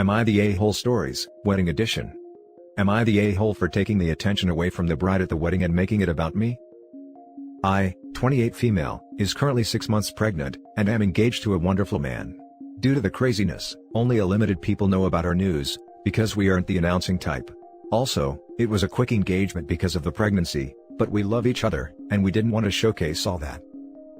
Am I the a-hole stories, wedding edition? Am I the a-hole for taking the attention away from the bride at the wedding and making it about me? I, 28 female, is currently 6 months pregnant, and am engaged to a wonderful man. Due to the craziness, only a limited people know about our news, because we aren't the announcing type. Also, it was a quick engagement because of the pregnancy, but we love each other, and we didn't want to showcase all that.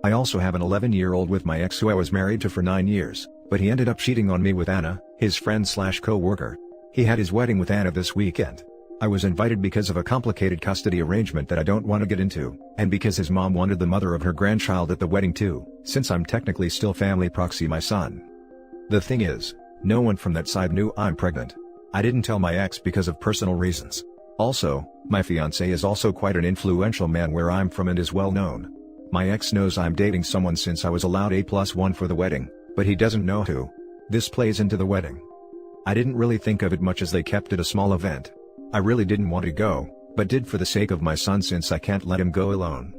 I also have an 11-year-old with my ex who I was married to for 9 years, but he ended up cheating on me with Anna, his friend/co-worker. He had his wedding with Anna this weekend. I was invited because of a complicated custody arrangement that I don't want to get into, and because his mom wanted the mother of her grandchild at the wedding too, since I'm technically still family proxy my son. The thing is, no one from that side knew I'm pregnant. I didn't tell my ex because of personal reasons. Also, my fiancé is also quite an influential man where I'm from and is well known. My ex knows I'm dating someone since I was allowed A+1 for the wedding, but he doesn't know who. This plays into the wedding. I didn't really think of it much as they kept it a small event. I really didn't want to go, but did for the sake of my son since I can't let him go alone.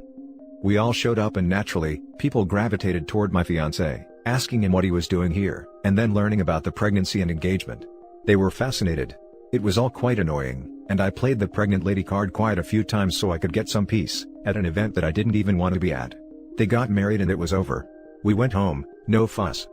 We all showed up and naturally, people gravitated toward my fiancé, asking him what he was doing here, and then learning about the pregnancy and engagement. They were fascinated. It was all quite annoying, and I played the pregnant lady card quite a few times so I could get some peace, at an event that I didn't even want to be at. They got married and it was over. We went home, no fuss.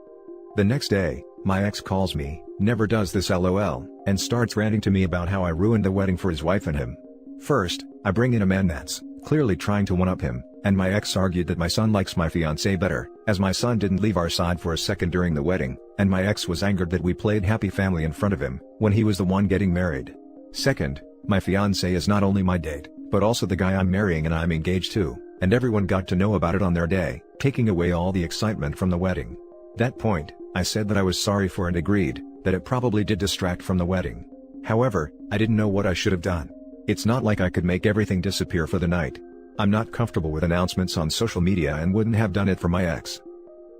The next day, my ex calls me, never does this LOL, and starts ranting to me about how I ruined the wedding for his wife and him. First, I bring in a man that's clearly trying to one-up him, and my ex argued that my son likes my fiancé better, as my son didn't leave our side for a second during the wedding, and my ex was angered that we played happy family in front of him, when he was the one getting married. Second, my fiancé is not only my date, but also the guy I'm marrying and I'm engaged to, and everyone got to know about it on their day, taking away all the excitement from the wedding. That point, I said that I was sorry for and agreed that it probably did distract from the wedding. However, I didn't know what I should have done. It's not like I could make everything disappear for the night. I'm not comfortable with announcements on social media and wouldn't have done it for my ex.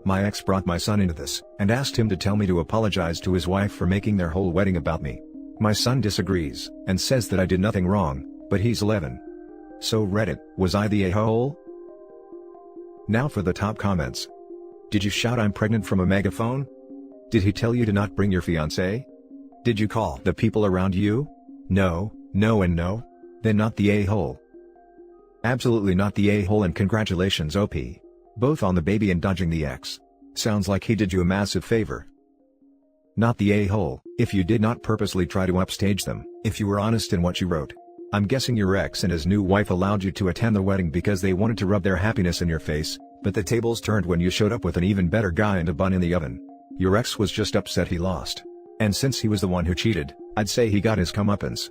My ex brought my son into this, and asked him to tell me to apologize to his wife for making their whole wedding about me. My son disagrees, and says that I did nothing wrong, but he's 11. So Reddit, was I the a-hole? Now for the top comments. Did you shout I'm pregnant from a megaphone? Did he tell you to not bring your fiancé? Did you call the people around you? No, no and no? Then not the a-hole. Absolutely not the a-hole and congratulations OP. Both on the baby and dodging the ex. Sounds like he did you a massive favor. Not the a-hole, if you did not purposely try to upstage them, if you were honest in what you wrote. I'm guessing your ex and his new wife allowed you to attend the wedding because they wanted to rub their happiness in your face, but the tables turned when you showed up with an even better guy and a bun in the oven. Your ex was just upset he lost. And since he was the one who cheated, I'd say he got his comeuppance.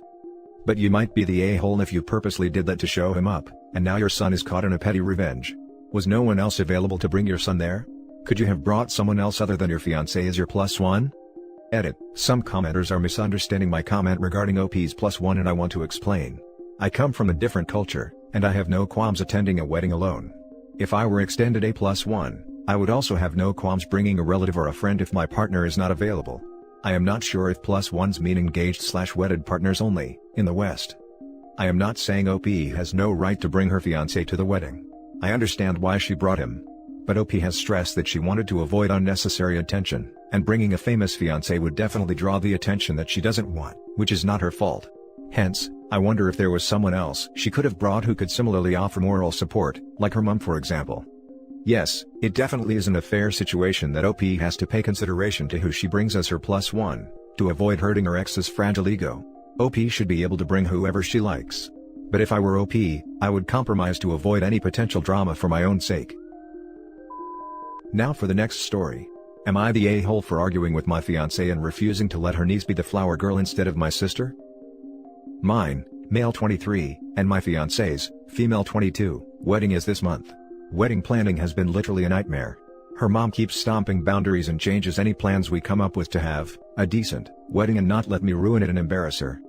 But you might be the a-hole if you purposely did that to show him up, and now your son is caught in a petty revenge. Was no one else available to bring your son there? Could you have brought someone else other than your fiancé as your +1? Edit. Some commenters are misunderstanding my comment regarding OP's +1 and I want to explain. I come from a different culture, and I have no qualms attending a wedding alone. If I were extended A+1, I would also have no qualms bringing a relative or a friend if my partner is not available. I am not sure if +1s mean engaged/wedded partners only, in the West. I am not saying OP has no right to bring her fiancé to the wedding. I understand why she brought him. But OP has stressed that she wanted to avoid unnecessary attention, and bringing a famous fiancé would definitely draw the attention that she doesn't want, which is not her fault. Hence, I wonder if there was someone else she could have brought who could similarly offer moral support, like her mom for example. Yes, it definitely isn't a fair situation that OP has to pay consideration to who she brings as her +1, to avoid hurting her ex's fragile ego. OP should be able to bring whoever she likes. But if I were OP, I would compromise to avoid any potential drama for my own sake. Now for the next story. Am I the a-hole for arguing with my fiancé and refusing to let her niece be the flower girl instead of my sister? Mine, male 23, and my fiancé's, female 22, wedding is this month. Wedding planning has been literally a nightmare. Her mom keeps stomping boundaries and changes any plans we come up with to have a decent wedding and not let me ruin it and embarrass her.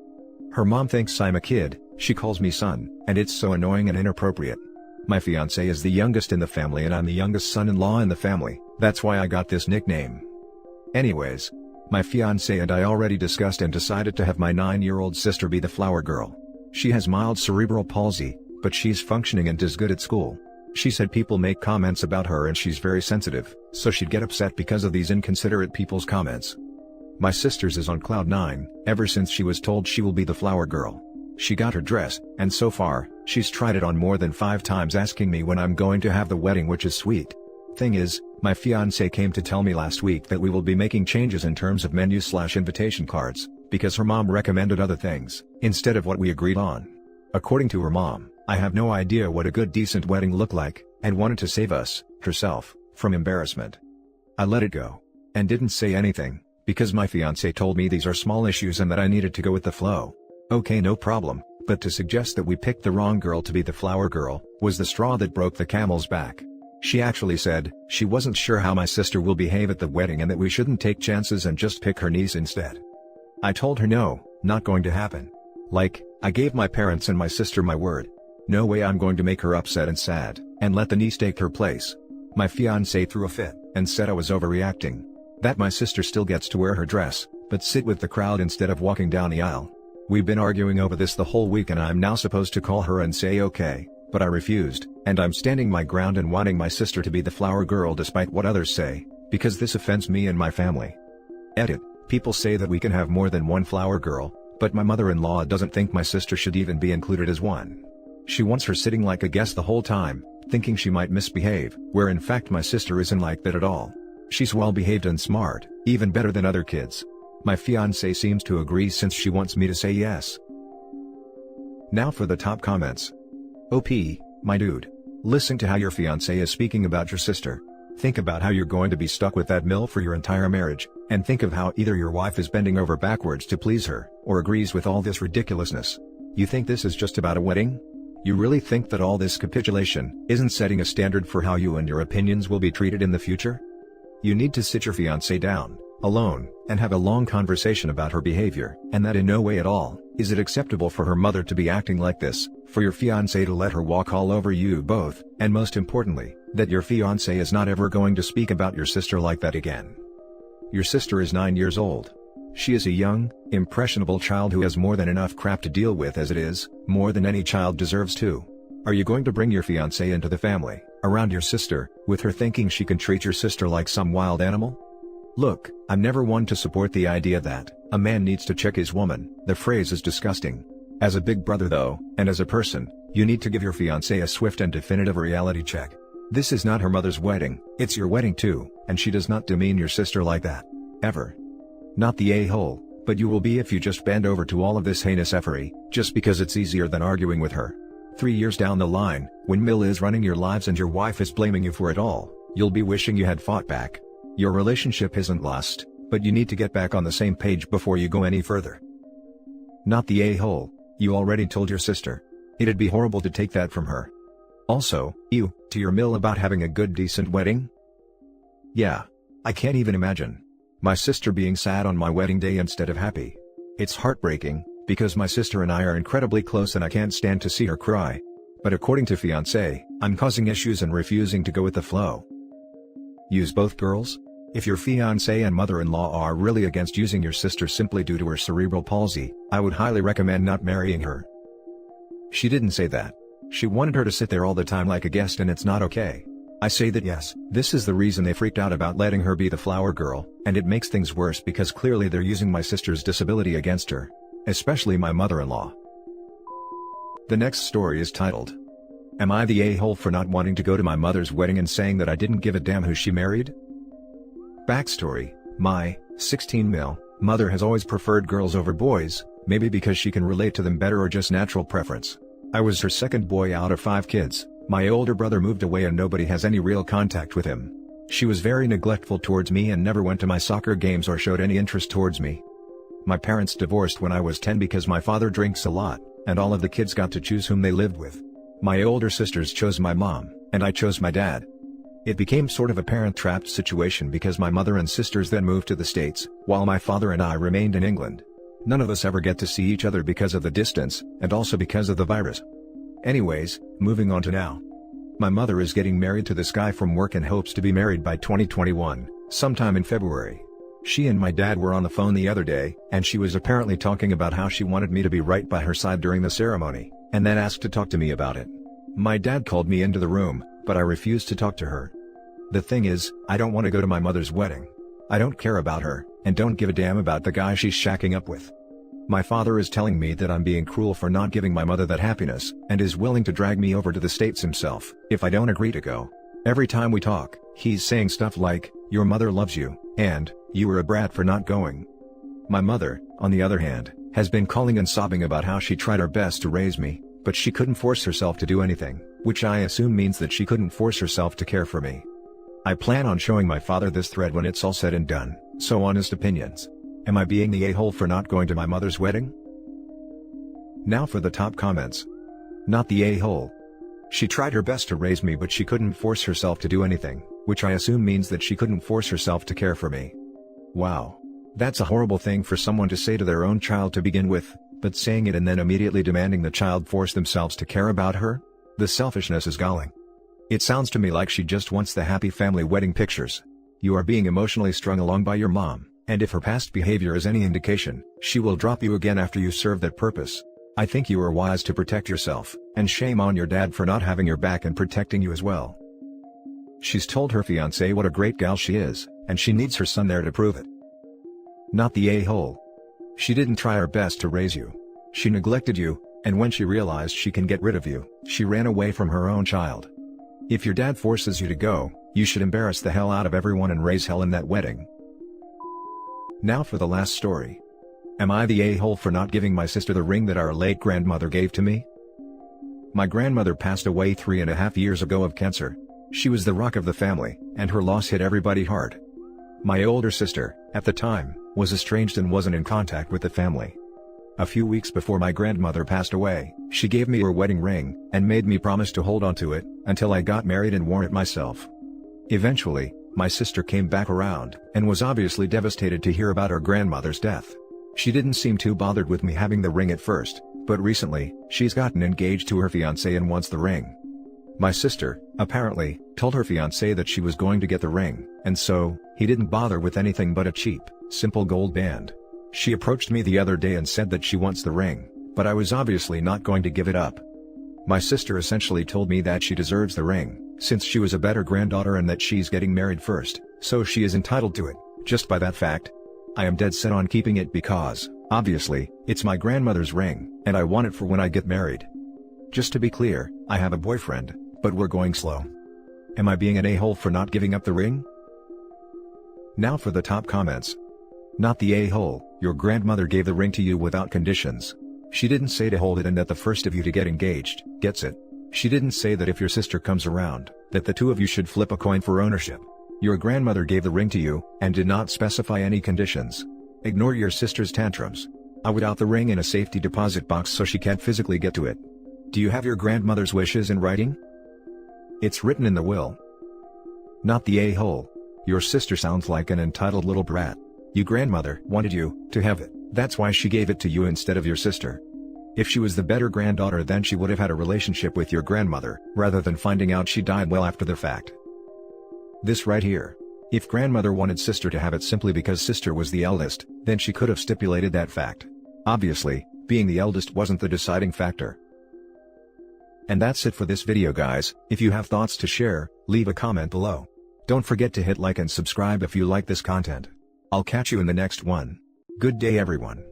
Her mom thinks I'm a kid, she calls me son, and it's so annoying and inappropriate. My fiancé is the youngest in the family and I'm the youngest son-in-law in the family, that's why I got this nickname. Anyways, my fiancé and I already discussed and decided to have my 9-year-old sister be the flower girl. She has mild cerebral palsy, but she's functioning and is good at school. She said people make comments about her and she's very sensitive, so she'd get upset because of these inconsiderate people's comments. My sister's is on cloud 9, ever since she was told she will be the flower girl. She got her dress, and so far, she's tried it on more than 5 times asking me when I'm going to have the wedding, which is sweet. Thing is, my fiancé came to tell me last week that we will be making changes in terms of menu/invitation cards, because her mom recommended other things, instead of what we agreed on. According to her mom, I have no idea what a good decent wedding looked like, and wanted to save us, herself, from embarrassment. I let it go. And didn't say anything, because my fiancé told me these are small issues and that I needed to go with the flow. Okay, no problem, but to suggest that we picked the wrong girl to be the flower girl, was the straw that broke the camel's back. She actually said, she wasn't sure how my sister will behave at the wedding and that we shouldn't take chances and just pick her niece instead. I told her no, not going to happen. Like, I gave my parents and my sister my word. No way I'm going to make her upset and sad, and let the niece take her place. My fiancé threw a fit, and said I was overreacting. That my sister still gets to wear her dress, but sit with the crowd instead of walking down the aisle. We've been arguing over this the whole week and I'm now supposed to call her and say okay, but I refused, and I'm standing my ground and wanting my sister to be the flower girl despite what others say, because this offends me and my family. Edit. People say that we can have more than one flower girl, but my mother-in-law doesn't think my sister should even be included as one. She wants her sitting like a guest the whole time, thinking she might misbehave, where in fact my sister isn't like that at all. She's well behaved and smart, even better than other kids. My fiancé seems to agree since she wants me to say yes. Now for the top comments. OP, my dude. Listen to how your fiancé is speaking about your sister. Think about how you're going to be stuck with that MILF for your entire marriage, and think of how either your wife is bending over backwards to please her, or agrees with all this ridiculousness. You think this is just about a wedding? You really think that all this capitulation isn't setting a standard for how you and your opinions will be treated in the future? You need to sit your fiancé down, alone, and have a long conversation about her behavior, and that in no way at all is it acceptable for her mother to be acting like this, for your fiancé to let her walk all over you both, and most importantly, that your fiancé is not ever going to speak about your sister like that again. Your sister is 9 years old. She is a young, impressionable child who has more than enough crap to deal with as it is, more than any child deserves too. Are you going to bring your fiancé into the family, around your sister, with her thinking she can treat your sister like some wild animal? Look, I'm never one to support the idea that a man needs to check his woman. The phrase is disgusting. As a big brother though, and as a person, you need to give your fiancé a swift and definitive reality check. This is not her mother's wedding, it's your wedding too, and she does not demean your sister like that. Ever. Not the a-hole, but you will be if you just bend over to all of this heinous effery, just because it's easier than arguing with her. 3 years down the line, when Mill is running your lives and your wife is blaming you for it all, you'll be wishing you had fought back. Your relationship isn't lost, but you need to get back on the same page before you go any further. Not the a-hole, you already told your sister. It'd be horrible to take that from her. Also, you, to your Mill about having a good decent wedding? Yeah. I can't even imagine my sister being sad on my wedding day instead of happy. It's heartbreaking, because my sister and I are incredibly close and I can't stand to see her cry. But according to fiancé, I'm causing issues and refusing to go with the flow. Use both girls? If your fiancé and mother-in-law are really against using your sister simply due to her cerebral palsy, I would highly recommend not marrying her. She didn't say that. She wanted her to sit there all the time like a guest and it's not okay. I say that yes, this is the reason they freaked out about letting her be the flower girl, and it makes things worse because clearly they're using my sister's disability against her. Especially my mother-in-law. The next story is titled, Am I the a-hole for not wanting to go to my mother's wedding and saying that I didn't give a damn who she married? Backstory, my 16 mother has always preferred girls over boys, maybe because she can relate to them better or just natural preference. I was her second boy out of 5 kids. My older brother moved away and nobody has any real contact with him. She was very neglectful towards me and never went to my soccer games or showed any interest towards me. My parents divorced when I was 10 because my father drinks a lot, and all of the kids got to choose whom they lived with. My older sisters chose my mom, and I chose my dad. It became sort of a parent-trapped situation because my mother and sisters then moved to the States, while my father and I remained in England. None of us ever get to see each other because of the distance, and also because of the virus. Anyways, moving on to now. My mother is getting married to this guy from work and hopes to be married by 2021, sometime in February. She and my dad were on the phone the other day, and she was apparently talking about how she wanted me to be right by her side during the ceremony, and then asked to talk to me about it. My dad called me into the room, but I refused to talk to her. The thing is, I don't want to go to my mother's wedding. I don't care about her, and don't give a damn about the guy she's shacking up with. My father is telling me that I'm being cruel for not giving my mother that happiness, and is willing to drag me over to the States himself, if I don't agree to go. Every time we talk, he's saying stuff like, "Your mother loves you," and, "You were a brat for not going." My mother, on the other hand, has been calling and sobbing about how she tried her best to raise me, but she couldn't force herself to do anything, which I assume means that she couldn't force herself to care for me. I plan on showing my father this thread when it's all said and done, so honest opinions. Am I being the a-hole for not going to my mother's wedding? Now for the top comments. Not the a-hole. She tried her best to raise me, but she couldn't force herself to do anything, which I assume means that she couldn't force herself to care for me. Wow. That's a horrible thing for someone to say to their own child to begin with, but saying it and then immediately demanding the child force themselves to care about her? The selfishness is galling. It sounds to me like she just wants the happy family wedding pictures. You are being emotionally strung along by your mom, and if her past behavior is any indication, she will drop you again after you serve that purpose. I think you are wise to protect yourself, and shame on your dad for not having your back and protecting you as well. She's told her fiancé what a great gal she is, and she needs her son there to prove it. Not the a-hole. She didn't try her best to raise you. She neglected you, and when she realized she can get rid of you, she ran away from her own child. If your dad forces you to go, you should embarrass the hell out of everyone and raise hell in that wedding. Now for the last story. Am I the a-hole for not giving my sister the ring that our late grandmother gave to me? My grandmother passed away 3.5 years ago of cancer. She was the rock of the family, and her loss hit everybody hard. My older sister, at the time, was estranged and wasn't in contact with the family. A few weeks before my grandmother passed away, she gave me her wedding ring, and made me promise to hold on to it, until I got married and wore it myself. Eventually, my sister came back around, and was obviously devastated to hear about her grandmother's death. She didn't seem too bothered with me having the ring at first, but recently, she's gotten engaged to her fiancé and wants the ring. My sister, apparently, told her fiancé that she was going to get the ring, and so, he didn't bother with anything but a cheap, simple gold band. She approached me the other day and said that she wants the ring, but I was obviously not going to give it up. My sister essentially told me that she deserves the ring, since she was a better granddaughter and that she's getting married first, so she is entitled to it, just by that fact. I am dead set on keeping it because, obviously, it's my grandmother's ring, and I want it for when I get married. Just to be clear, I have a boyfriend, but we're going slow. Am I being an a-hole for not giving up the ring? Now for the top comments. Not the a-hole. Your grandmother gave the ring to you without conditions. She didn't say to hold it and that the first of you to get engaged gets it. She didn't say that if your sister comes around, that the two of you should flip a coin for ownership. Your grandmother gave the ring to you, and did not specify any conditions. Ignore your sister's tantrums. I would out the ring in a safety deposit box so she can't physically get to it. Do you have your grandmother's wishes in writing? It's written in the will. Not the a-hole. Your sister sounds like an entitled little brat. Your grandmother wanted you to have it, that's why she gave it to you instead of your sister. If she was the better granddaughter, then she would have had a relationship with your grandmother, rather than finding out she died well after the fact. This right here. If grandmother wanted sister to have it simply because sister was the eldest, then she could have stipulated that fact. Obviously, being the eldest wasn't the deciding factor. And that's it for this video, guys. If you have thoughts to share, leave a comment below. Don't forget to hit like and subscribe if you like this content. I'll catch you in the next one. Good day, everyone.